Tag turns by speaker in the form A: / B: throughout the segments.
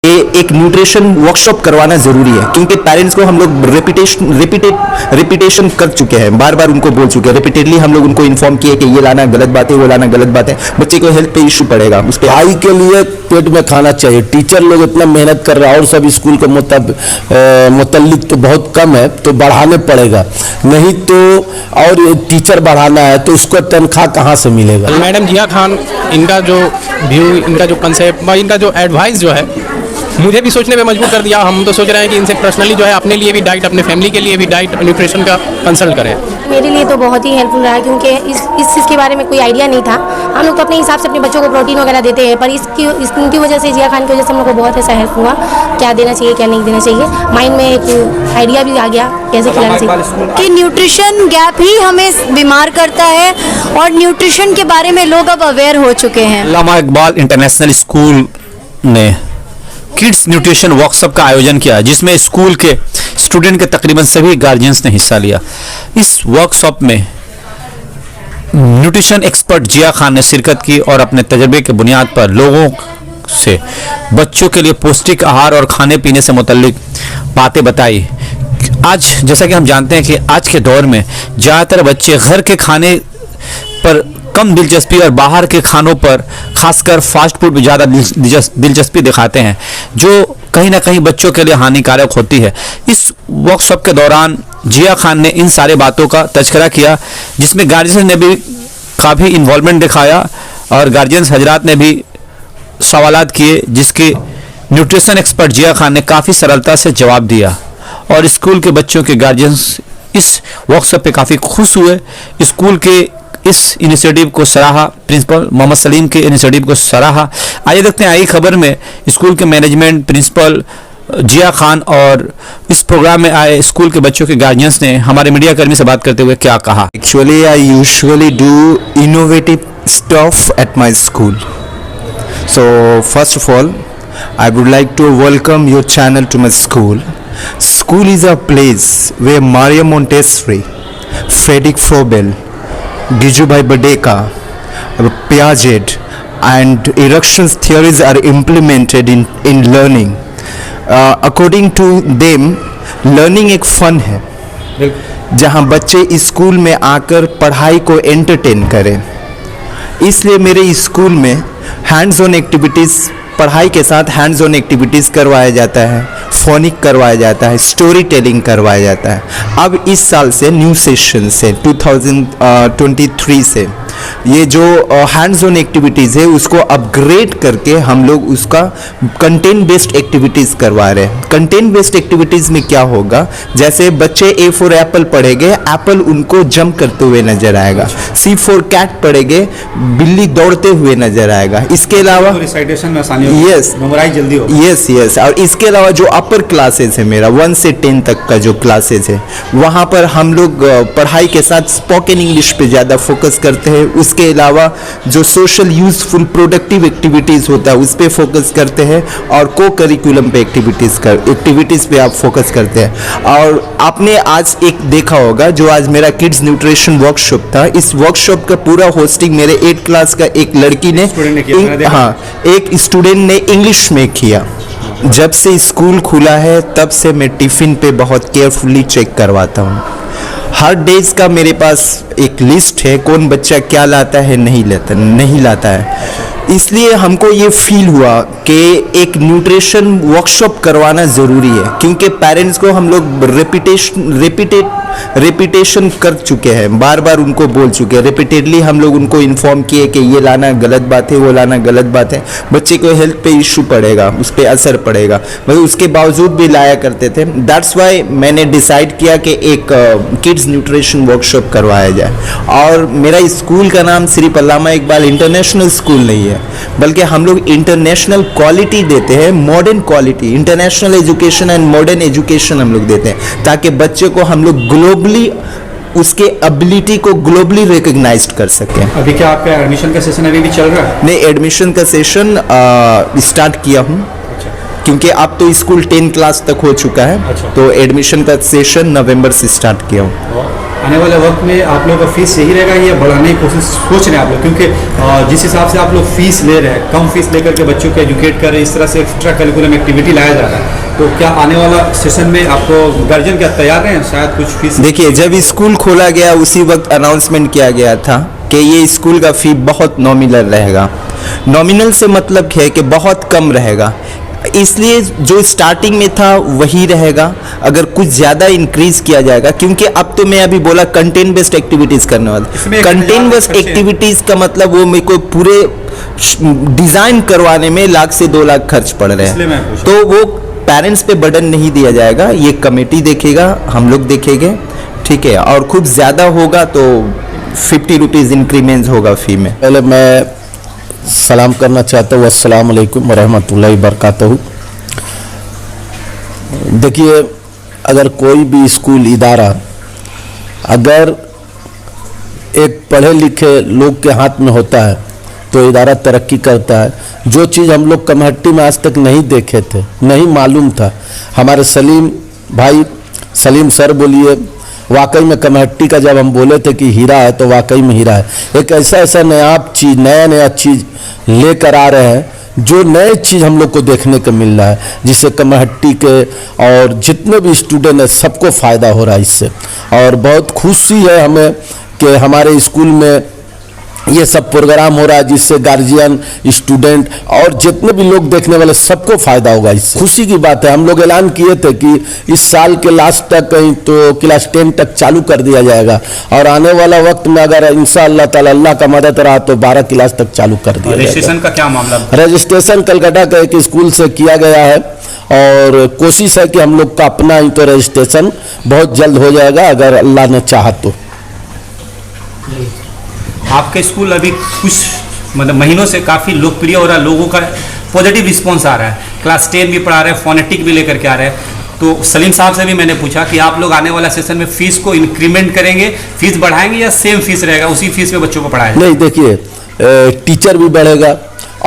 A: ये एक nutrition workshop करवाना ज़रूरी है, क्योंकि पेरेंट्स को हम लोग रिपीटेशन कर चुके हैं, बार बार उनको बोल चुके हैं, रिपीटेडली हम लोग उनको इन्फॉर्म किए कि ये लाना गलत बात है, वो लाना गलत बात है, बच्चे को हेल्थ पे इशू पड़ेगा। उस पर
B: पढ़ाई के लिए पेट में खाना चाहिए। टीचर लोग इतना मेहनत कर रहे हैं और सब स्कूल के मुतल्लिक तो बहुत कम है, तो बढ़ाने पड़ेगा, नहीं तो और टीचर बढ़ाना है तो उसको तनख्वाह कहाँ से मिलेगा।
C: मैडम जिया खान, इनका जो व्यू, इनका जो कंसेप्ट, इनका जो एडवाइस जो है मुझे भी सोचने पे मजबूर कर दिया। हम तो सोच रहे हैं कि इनसे पर्सनली जो है अपने लिए भी डाइट, अपने फैमिली के लिए भी डाइट न्यूट्रिशन का कंसल्ट करें।
D: मेरे लिए तो बहुत ही हेल्पफुल रहा, क्योंकि इस चीज़ के बारे में कोई आइडिया नहीं था। हम लोग तो अपने हिसाब से अपने बच्चों को प्रोटीन वगैरह देते हैं, पर इनकी वजह से, जिया खान की वजह से हम लोग को बहुत ऐसा हेल्प हुआ, क्या देना चाहिए क्या नहीं देना चाहिए, माइंड में एक आइडिया भी आ गया कैसे खिलाना चाहिए।
E: कि न्यूट्रिशन गैप ही हमें बीमार करता है और न्यूट्रिशन के बारे में लोग अब अवेयर हो चुके हैं।
F: अल्लामा इकबाल इंटरनेशनल स्कूल ने किड्स न्यूट्रिशन वर्कशॉप का आयोजन किया, जिसमें स्कूल के स्टूडेंट के तकरीबन सभी गार्जियंस ने हिस्सा लिया। इस वर्कशॉप में न्यूट्रिशन एक्सपर्ट जिया खान ने शिरकत की और अपने तजर्बे के बुनियाद पर लोगों से बच्चों के लिए पौष्टिक आहार और खाने पीने से मुतल्लिक बातें बताई। आज जैसा कि हम जानते हैं कि आज के दौर में ज़्यादातर बच्चे घर के खाने पर कम दिलचस्पी और बाहर के खानों पर, खासकर फास्ट फूड में ज़्यादा दिलचस्पी दिखाते हैं, जो कहीं ना कहीं बच्चों के लिए हानिकारक होती है। इस वर्कशॉप के दौरान जिया खान ने इन सारे बातों का तज़किरा किया, जिसमें गार्जियंस ने भी काफ़ी इन्वॉल्वमेंट दिखाया और गार्जियंस हजरात ने भी सवालात किए, जिसके न्यूट्रिशन एक्सपर्ट जिया खान ने काफ़ी सरलता से जवाब दिया और स्कूल के बच्चों के गार्जियंस इस वर्कशॉप पे काफ़ी खुश हुए। स्कूल के इस इनिशिएटिव को सराहा, प्रिंसिपल मोहम्मद सलीम के इनिशिएटिव को सराहा। आइए देखते हैं आई खबर में स्कूल के मैनेजमेंट, प्रिंसिपल जिया खान और इस प्रोग्राम में आए स्कूल के बच्चों के गार्जियंस ने हमारे मीडिया कर्मी से बात करते हुए क्या कहा।
A: Actually, I usually do innovative stuff at my school. So first of all, I would like to welcome your channel to my school. School is a place where Maria Montessori, Frederick Frobel, Gijubhai Badeka, Piaget and erections theories are implemented in learning. According to them, learning एक fun है जहाँ बच्चे school में आकर पढ़ाई को entertain करें। इसलिए मेरे स्कूल में हैंड्स ऑन एक्टिविटीज़, पढ़ाई के साथ हैंड्स ऑन एक्टिविटीज़ करवाया जाता है, फोनिक करवाया जाता है, स्टोरी टेलिंग करवाया जाता है। अब इस साल से न्यू सेशन से 2023 से ये जो हैंड्स ऑन एक्टिविटीज़ है उसको अपग्रेड करके हम लोग उसका कंटेंट बेस्ड एक्टिविटीज़ करवा रहे हैं। कंटेंट बेस्ड एक्टिविटीज़ में क्या होगा, जैसे बच्चे ए फॉर एप्पल पढ़ेंगे, एप्पल उनको जंप करते हुए नजर आएगा। सी फॉर कैट पढ़ेंगे, बिल्ली दौड़ते हुए नजर आएगा। इसके अलावा
G: रिसाइटेशन में आसानी होगी,
A: यस,
G: मेमोराइज जल्दी होगी।
A: यस। और इसके अलावा जो अपर क्लासेस है मेरा 1 से 10 तक का जो क्लासेस है, वहाँ पर हम लोग पढ़ाई के साथ स्पोकन इंग्लिश पे ज़्यादा फोकस करते हैं। उसके अलावा जो सोशल यूजफुल प्रोडक्टिव एक्टिविटीज़ होता है उस पर फोकस करते हैं और को करिकुलम पे एक्टिविटीज़ पे आप फोकस करते हैं। और आपने आज एक देखा होगा जो आज मेरा किड्स न्यूट्रिशन वर्कशॉप था, इस वर्कशॉप का पूरा होस्टिंग मेरे 8 क्लास का एक लड़की ने, एक स्टूडेंट ने इंग्लिश में किया। जब से स्कूल खुला है तब से मैं टिफ़िन पे बहुत केयरफुली चेक करवाता हूँ। हर डेज का मेरे पास एक लिस्ट है, कौन बच्चा क्या लाता है नहीं लाता है। इसलिए हमको ये फील हुआ कि एक न्यूट्रिशन वर्कशॉप करवाना ज़रूरी है, क्योंकि पेरेंट्स को हम लोग रिपीटेशन कर चुके हैं, बार बार उनको बोल चुके हैं, रिपीटेडली हम लोग उनको इन्फॉर्म किए कि ये लाना गलत बात है, वो लाना गलत बात है, बच्चे को हेल्थ पे इशू पड़ेगा, उस पर असर पड़ेगा, मगर उसके बावजूद भी लाया करते थे। दैट्स वाई मैंने डिसाइड किया कि एक किड्स न्यूट्रिशन वर्कशॉप करवाया जाए। और मेरा स्कूल का नाम सिर्फ अल्लामा इकबाल इंटरनेशनल स्कूल नहीं है, बल्कि हम लोग इंटरनेशनल क्वालिटी देते हैं, modern quality, international education and modern education हम लोग देते हैं, ताकि बच्चे को हम लोग ग्लोबली उसके एबिलिटी को ग्लोबली रिकग्नाइज्ड कर सकें।
G: अभी क्या आपका एडमिशन का सेशन अभी भी चल रहा है?
A: नहीं, एडमिशन का सेशन स्टार्ट किया हूँ, क्योंकि अब तो स्कूल 10 क्लास तक हो चुका है। तो एडमिशन का सेशन नवंबर से स्टार्ट किया हूँ।
G: आने वाले वक्त में आप लोगों का फीस यही रहेगा या बढ़ाने की कोशिश सोच रहे हैं आप लोग, क्योंकि जिस हिसाब से आप लोग फीस ले रहे हैं, कम फीस लेकर के बच्चों को एजुकेट कर रहे हैं, इस तरह से एक्स्ट्रा करिकुलम एक्टिविटी लाया जा रहा है, तो क्या आने वाला सेशन में आपको गार्जियन क्या तैयार हैं शायद कुछ फीस?
A: देखिए, जब स्कूल खोला गया उसी वक्त अनाउंसमेंट किया गया था कि ये स्कूल का फ़ी बहुत नॉमिनल रहेगा। नॉमिनल से मतलब है कि बहुत कम रहेगा, इसलिए जो स्टार्टिंग में था वही रहेगा। अगर कुछ ज़्यादा इंक्रीज किया जाएगा, क्योंकि अब तो मैं अभी बोला कंटेंट बेस्ड एक्टिविटीज़ करने वाला। कंटेंट बेस्ड एक्टिविटीज़ का मतलब वो मेरे को पूरे डिज़ाइन करवाने में 1 लाख से 2 लाख खर्च पड़ रहे हैं, तो वो पेरेंट्स पे बर्डन नहीं दिया जाएगा, ये कमेटी देखेगा, हम लोग देखेंगे, ठीक है। और खूब ज़्यादा होगा तो 50 रुपीज़ इंक्रीमेंट होगा फ़ी में।
B: पहले मैं सलाम करना चाहता हूँ, अस्सलाम वालेकुम रहमतुल्लाहि बरकातहू। देखिए, अगर कोई भी स्कूल इदारा अगर एक पढ़े लिखे लोग के हाथ में होता है तो इदारा तरक्की करता है। जो चीज़ हम लोग कमेटी में आज तक नहीं देखे थे, नहीं मालूम था, हमारे सलीम भाई, सलीम सर बोलिए, वाकई में कमेटी का जब हम बोले थे कि हीरा है तो वाकई में हीरा है। एक ऐसा नया चीज़, नया चीज़ लेकर आ रहे हैं जो नए चीज़ हम लोग को देखने को मिल रहा है, जिससे कमेटी के और जितने भी स्टूडेंट हैं सबको फ़ायदा हो रहा है इससे। और बहुत खुशी है हमें कि हमारे स्कूल में ये सब प्रोग्राम हो रहा है, जिससे गार्जियन, स्टूडेंट और जितने भी लोग देखने वाले सबको फ़ायदा होगा। इससे खुशी की बात है। हम लोग ऐलान किए थे कि इस साल के लास्ट तक कहीं तो क्लास 10 तक चालू कर दिया जाएगा, और आने वाला वक्त में अगर इंशाअल्लाह ताला अल्लाह का मदद रहा तो 12 क्लास तक चालू कर दिया जाएगा।
G: रजिस्ट्रेशन का क्या मामला?
B: रजिस्ट्रेशन कलकत्ता के एक स्कूल से किया गया है, और कोशिश है कि हम लोग का अपना ही तो रजिस्ट्रेशन बहुत जल्द हो जाएगा अगर अल्लाह ने चाहा तो।
G: आपके स्कूल अभी कुछ मतलब महीनों से काफ़ी लोकप्रिय हो रहा है, लोगों का पॉजिटिव रिस्पॉन्स आ रहा है, क्लास 10 भी पढ़ा रहे हैं, फोनेटिक भी लेकर के आ रहे हैं। तो सलीम साहब से भी मैंने पूछा कि आप लोग आने वाला सेशन में फीस को इंक्रीमेंट करेंगे, फीस बढ़ाएंगे या सेम फीस रहेगा, उसी फीस में बच्चों को पढ़ाएंगे?
B: नहीं, देखिए, टीचर भी बढ़ेगा,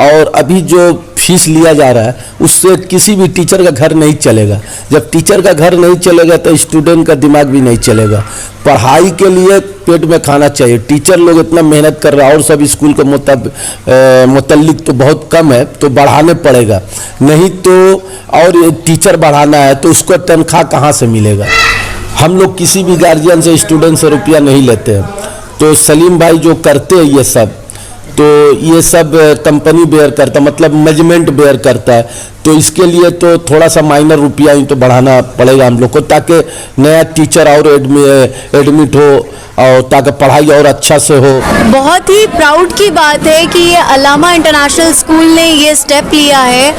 B: और अभी जो फीस लिया जा रहा है उससे किसी भी टीचर का घर नहीं चलेगा। जब टीचर का घर नहीं चलेगा तो स्टूडेंट का दिमाग भी नहीं चलेगा। पढ़ाई के लिए पेट में खाना चाहिए। टीचर लोग इतना मेहनत कर रहा है, और सब स्कूल के मुतल्लिक तो बहुत कम है, तो बढ़ाने पड़ेगा, नहीं तो और टीचर बढ़ाना है तो उसको तनख्वाह कहाँ से मिलेगा। हम लोग किसी भी गार्जियन से, स्टूडेंट से रुपया नहीं लेते हैं। तो सलीम भाई जो करते हैं ये सब, तो ये सब कंपनी बेयर करता, मतलब मैनेजमेंट बेयर करता है, तो इसके लिए तो थोड़ा सा माइनर रुपया ही तो बढ़ाना पड़ेगा हम लोग को, ताकि नया टीचर और एडमिट हो और ताकि पढ़ाई और अच्छा से हो।
E: बहुत ही प्राउड की बात है कि ये अलामा इंटरनेशनल स्कूल ने ये स्टेप लिया है।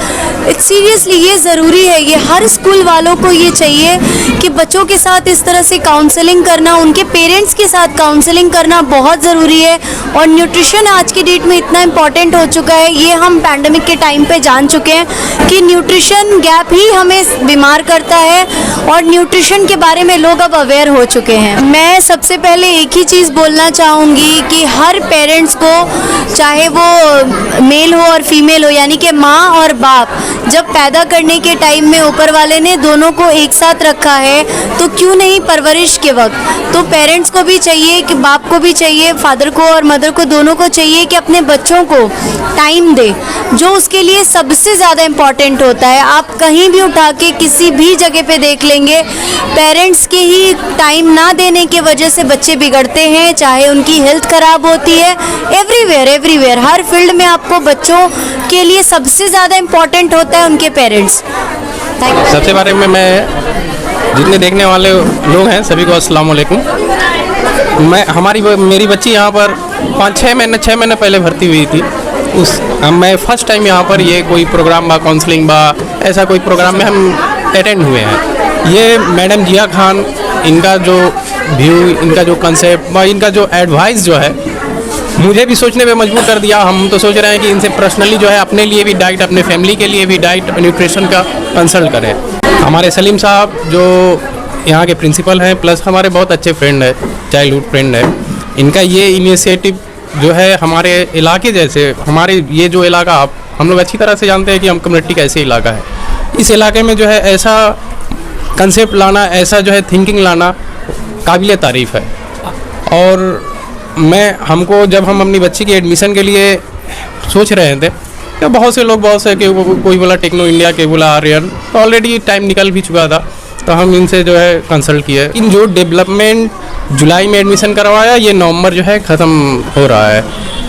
E: सीरियसली ये ज़रूरी है, ये हर स्कूल वालों को ये चाहिए कि बच्चों के साथ इस तरह से काउंसलिंग करना, उनके पेरेंट्स के साथ काउंसलिंग करना बहुत ज़रूरी है। और न्यूट्रिशन आज की डेट में इतना इम्पॉर्टेंट हो चुका है, ये हम पैंडमिक के टाइम पे जान चुके हैं कि न्यूट्रिशन गैप ही हमें बीमार करता है, और न्यूट्रिशन के बारे में लोग अब अवेयर हो चुके हैं। मैं सबसे पहले एक ही चीज़ बोलना चाहूँगी कि हर पेरेंट्स को, चाहे वो मेल हो और फीमेल हो, यानी कि माँ और बाप, जब पैदा करने के टाइम में ऊपर वाले ने दोनों को एक साथ रखा है, तो क्यों नहीं परवरिश के वक्त तो पेरेंट्स को भी चाहिए कि बाप को भी चाहिए, फादर को और मदर को, दोनों को चाहिए कि अपने बच्चों को टाइम दे, जो उसके लिए सबसे ज़्यादा इम्पॉर्टेंट होता है। आप कहीं भी उठा के किसी भी जगह पे देख लेंगे, पेरेंट्स के ही टाइम ना देने की वजह से बच्चे बिगड़ते हैं, चाहे उनकी हेल्थ ख़राब होती है। एवरीवेयर हर फील्ड में आपको बच्चों के लिए सबसे ज़्यादा इम्पॉर्टेंट होता है उनके पेरेंट्स।
C: सबसे बारे में मैं जितने देखने वाले लोग हैं सभी को अस्सलाम वालेकुम। मेरी बच्ची यहाँ पर 6 महीने पहले भर्ती हुई थी। मैं फर्स्ट टाइम यहाँ पर ये कोई प्रोग्राम बा, काउंसलिंग बा, ऐसा कोई प्रोग्राम में हम अटेंड हुए हैं। ये मैडम जिया खान, इनका जो व्यू, इनका जो कंसेप्ट, इनका जो एडवाइस जो है, मुझे भी सोचने पे मजबूर कर दिया। हम तो सोच रहे हैं कि इनसे पर्सनली जो है अपने लिए भी डाइट, अपने फैमिली के लिए भी डाइट न्यूट्रिशन का कंसल्ट करें। हमारे सलीम साहब जो यहाँ के प्रिंसिपल हैं, प्लस हमारे बहुत अच्छे फ्रेंड है, चाइल्डहुड फ्रेंड है, इनका ये इनिशिएटिव जो है हमारे इलाके जैसे, हमारे ये जो इलाका हम लोग अच्छी तरह से जानते हैं कि हम कम्युनिटी का ऐसे इलाका है, इस इलाके में जो है ऐसा कंसेप्ट लाना, ऐसा जो है थिंकिंग लाना काबिल तारीफ़ है। और हमको जब हम अपनी बच्ची की एडमिशन के लिए सोच रहे थे तो बहुत से लोग बहुत से कि कोई बोला टेक्नो इंडिया, के बोला आर्यन, तो ऑलरेडी टाइम निकल भी चुका था, तो हम इनसे जो है कंसल्ट किए। इन जो डेवलपमेंट जुलाई में एडमिशन करवाया, ये नवंबर जो है ख़त्म हो रहा है।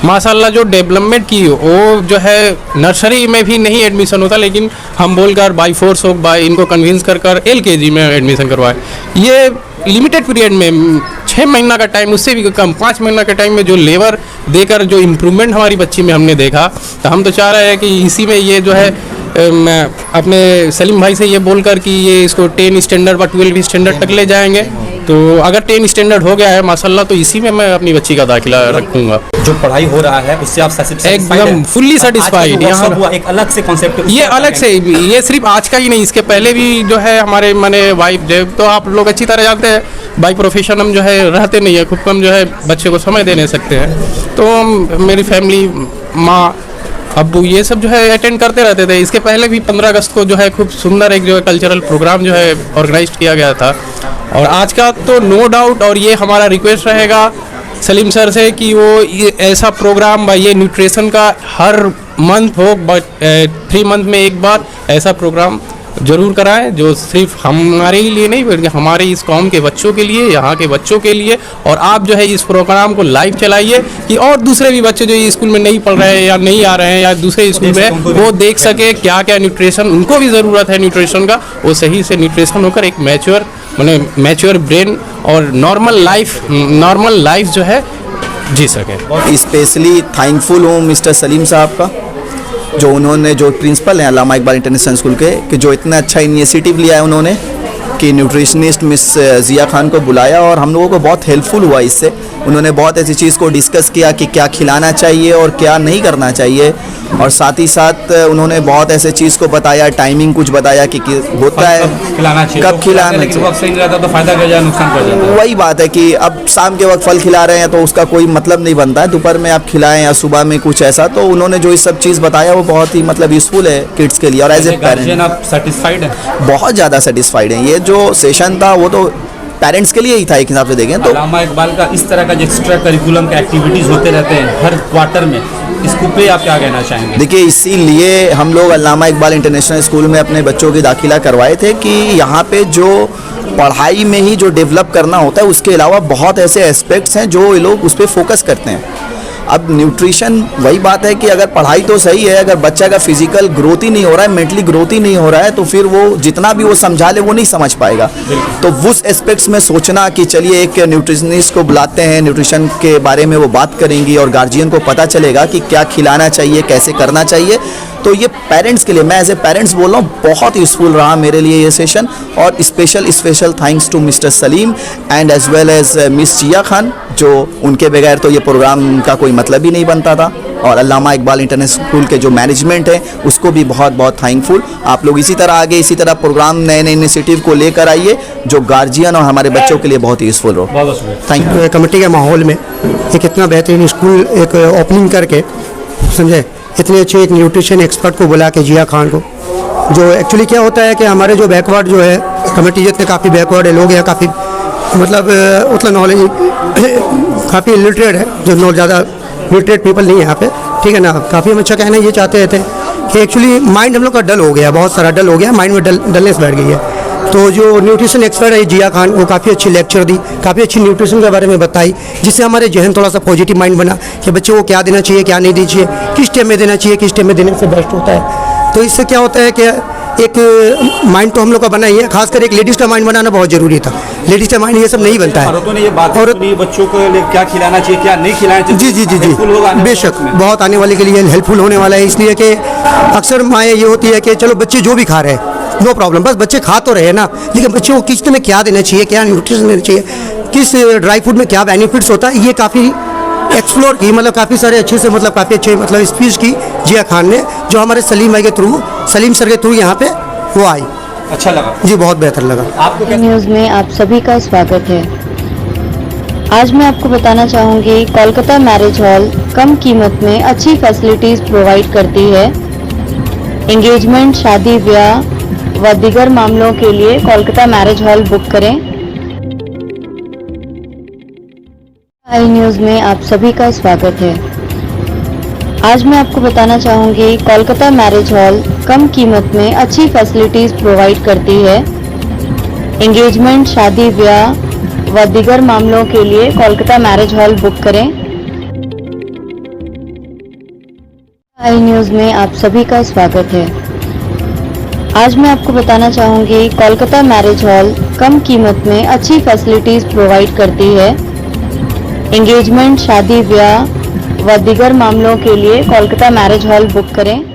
C: माशाल्लाह जो डेवलपमेंट की वो जो है नर्सरी में भी नहीं एडमिशन होता, लेकिन हम बोलकर बाई फोर्स हो बाई इनको कन्विंस कर LKG में एडमिशन करवाए। ये लिमिटेड पीरियड में 6 महीना का टाइम, उससे भी कम 5 महीना के टाइम में जो लेबर देकर जो इम्प्रूवमेंट हमारी बच्ची में हमने देखा, तो हम तो चाह रहे हैं कि इसी में ये जो है मैं अपने सलीम भाई से ये बोलकर कि ये इसको 10 स्टैंडर्ड व 12 स्टैंडर्ड तक ले जाएंगे। तो अगर 10 स्टैंडर्ड हो गया है माशाल्लाह, तो इसी में मैं अपनी बच्ची का दाखिला रखूँगा।
G: जो पढ़ाई हो रहा है उससे आप
C: एकदम फुल्ली सेटिस्फाइड। यहाँ
G: एक अलग से कॉन्सेप्ट,
C: ये अलग से, ये सिर्फ आज का ही नहीं, इसके पहले भी जो है हमारे माने वाइफ जो, तो आप लोग अच्छी तरह जानते हैं बाई प्रोफेशन हम जो है रहते नहीं है, खुद को हम जो है बच्चे को समय दे नहीं सकते हैं, तो मेरी फैमिली माँ अब्बू ये सब जो है अटेंड करते रहते थे। इसके पहले भी 15 अगस्त को जो है खूब सुंदर एक जो है कल्चरल प्रोग्राम जो है ऑर्गेनाइज किया गया था। और आज का तो नो डाउट, और ये हमारा रिक्वेस्ट रहेगा सलीम सर से कि वो ये ऐसा प्रोग्राम ये न्यूट्रिशन का हर मंथ हो, बट 3 मंथ में एक बार ऐसा प्रोग्राम ज़रूर कराएं, जो सिर्फ हमारे लिए नहीं बल्कि हमारे इस कौम के बच्चों के लिए, यहाँ के बच्चों के लिए। और आप जो है इस प्रोग्राम को लाइव चलाइए कि और दूसरे भी बच्चे जो स्कूल में नहीं पढ़ रहे हैं या नहीं आ रहे हैं या दूसरे स्कूल में, वो देख सके क्या क्या न्यूट्रिशन उनको भी ज़रूरत है न्यूट्रिशन का, वो सही से न्यूट्रिशन होकर एक मैच्योर ब्रेन और नॉर्मल लाइफ जो है जी सके।
H: स्पेशली थैंकफुल हूँ मिस्टर सलीम साहब का, जो उन्होंने, जो प्रिंसिपल हैं अल्लामा इकबाल इंटरनेशनल स्कूल के, कि जो इतना अच्छा इनिशिएटिव लिया है उन्होंने कि न्यूट्रिशनिस्ट मिस ज़िया खान को बुलाया, और हम लोगों को बहुत हेल्पफुल हुआ इससे। उन्होंने बहुत ऐसी चीज़ को डिस्कस किया कि क्या खिलाना चाहिए और क्या नहीं करना चाहिए, और साथ ही साथ उन्होंने बहुत ऐसे चीज़ को बताया, टाइमिंग कुछ बताया कि होता है
G: खिलाना चाहिए,
H: कब खिलाना चाहिए,
G: सही रहता तो फायदा कर जाए, नुकसान कर जाता है।
H: वही बात है कि अब शाम के वक्त फल खिला रहे हैं तो उसका कोई मतलब नहीं बनता है, दोपहर में आप खिलाएं या सुबह में कुछ ऐसा। तो उन्होंने जो ये सब चीज़ बताया वो बहुत ही मतलब यूज़फुल है किड्स के लिए। और एज ए पेरेंट
G: आप सेटिस्फाइड हैं?
H: बहुत ज़्यादा सेटिस्फाइड हैं। ये जो सेशन था वो तो पेरेंट्स के लिए ही था एक हिसाब से देखें तो।
G: अल्लामा इकबाल का इस तरह का जो एक्स्ट्रा करिकुलम के एक्टिविटीज़ होते रहते हैं हर क्वार्टर में, इसको पे आप क्या कहना चाहेंगे?
H: देखिए, इसीलिए हम लोग अल्लामा इकबाल इंटरनेशनल स्कूल में अपने बच्चों की दाखिला करवाए थे कि यहाँ पे जो पढ़ाई में ही जो डेवलप करना होता है, उसके अलावा बहुत ऐसे एस्पेक्ट्स हैं जो ये लोग उस पर फोकस करते हैं। अब न्यूट्रिशन वही बात है कि अगर पढ़ाई तो सही है, अगर बच्चा का फिजिकल ग्रोथ ही नहीं हो रहा है, मेंटली ग्रोथ ही नहीं हो रहा है, तो फिर वो जितना भी वो समझा ले वो नहीं समझ पाएगा। तो उस एस्पेक्ट्स में सोचना कि चलिए एक न्यूट्रिशनिस्ट को बुलाते हैं, न्यूट्रिशन के बारे में वो बात करेंगी और गार्जियन को पता चलेगा कि क्या खिलाना चाहिए, कैसे करना चाहिए। तो ये पेरेंट्स के लिए, मैं एज ए पेरेंट्स बोल रहा हूँ, बहुत यूज़फुल रहा मेरे लिए ये सेशन। और special thanks to mister Salim and as well as miss Zia Khan, जो उनके बगैर तो ये प्रोग्राम का कोई मतलब ही नहीं बनता था। और अल्लामा इकबाल इंटरनेशनल स्कूल के जो मैनेजमेंट है उसको भी बहुत बहुत थैंकफुल। आप लोग इसी तरह आगे इसी तरह प्रोग्राम नए नए इनिशिएटिव को लेकर आइए जो गार्जियन और हमारे बच्चों के लिए बहुत यूज़फुल हो। Thank you.
I: कमेटी के माहौल में एक इतना बेहतरीन स्कूल एक ओपनिंग करके, समझे, इतने अच्छे एक न्यूट्रिशन एक्सपर्ट को बुला के, जिया खान को, जो एक्चुअली क्या होता है कि हमारे जो बैकवर्ड जो है कमेटी जितने काफ़ी बैकवर्ड है लोग हैं, काफ़ी मतलब उतना नॉलेज काफ़ी इलिटरेट है, जो ज़्यादा लिटरेट पीपल नहीं है यहाँ पे, ठीक है ना। काफ़ी हम अच्छा कहना ये चाहते थे कि एक्चुअली माइंड हम लोग का डल हो गया, बहुत सारा डल हो गया, माइंड में डलनेस बैठ गई है। तो जो न्यूट्रिशन एक्सपर्ट है जिया खान, वो काफ़ी अच्छी लेक्चर दी, काफ़ी अच्छी न्यूट्रिशन के बारे में बताई, जिससे हमारे जहन थोड़ा सा पॉजिटिव माइंड बना कि बच्चों को क्या देना चाहिए, क्या नहीं देना चाहिए, किस टाइम में देना चाहिए, किस टाइम में देने से बेस्ट होता है। तो इससे क्या होता है कि एक माइंड तो हम लोग का बना ही है, खासकर एक लेडीज़ का माइंड बनाना बहुत ज़रूरी था। लेडीज़ का माइंड ये सब नहीं बनता है।
G: औरतों ने ये बात सुनी, बच्चों को क्या खिलाना चाहिए, क्या नहीं खिलाना चाहिए।
I: जी, बेशक बहुत आने वाले के लिए हेल्पफुल होने वाला है। इसलिए कि अक्सर माएँ ये होती है कि चलो बच्चे जो भी खा रहे हैं नो प्रॉब्लम, बस बच्चे खा तो रहे ना, लेकिन बच्चों को किस में क्या देना चाहिए, क्या न्यूट्रिशन देना चाहिए, किस ड्राई फूड में क्या बेनिफिट्स होता है, ये काफ़ी एक्सप्लोर की, मतलब काफ़ी सारे अच्छे से, मतलब काफ़ी अच्छे मतलब स्पीच की जिया खान ने, जो हमारे सलीम भाई के थ्रू, सलीम सर के थ्रू यहाँ पे वो आई।
G: अच्छा लगा
I: जी, बहुत बेहतर लगा।
G: आपको
J: न्यूज़ में आप सभी का स्वागत है। आज मैं आपको बताना चाहूँगी, कोलकाता मैरिज हॉल कम कीमत में अच्छी फैसिलिटीज़ प्रोवाइड करती है। एंगेजमेंट, शादी ब्याह व दीगर मामलों के लिए कोलकाता मैरिज हॉल बुक करें। आई न्यूज़ में आप सभी का स्वागत है। आज मैं आपको बताना चाहूँगी कोलकाता मैरिज हॉल कम कीमत में अच्छी फैसिलिटीज़ प्रोवाइड करती है। एंगेजमेंट, शादी ब्याह व दीगर मामलों के लिए कोलकाता मैरिज हॉल बुक करें। आई न्यूज़ में आप सभी का स्वागत है। आज मैं आपको बताना चाहूँगी कोलकाता मैरिज हॉल कम कीमत में अच्छी फैसिलिटीज़ प्रोवाइड करती है। एंगेजमेंट, शादी ब्याह व दीगर मामलों के लिए कोलकाता मैरिज हॉल बुक करें।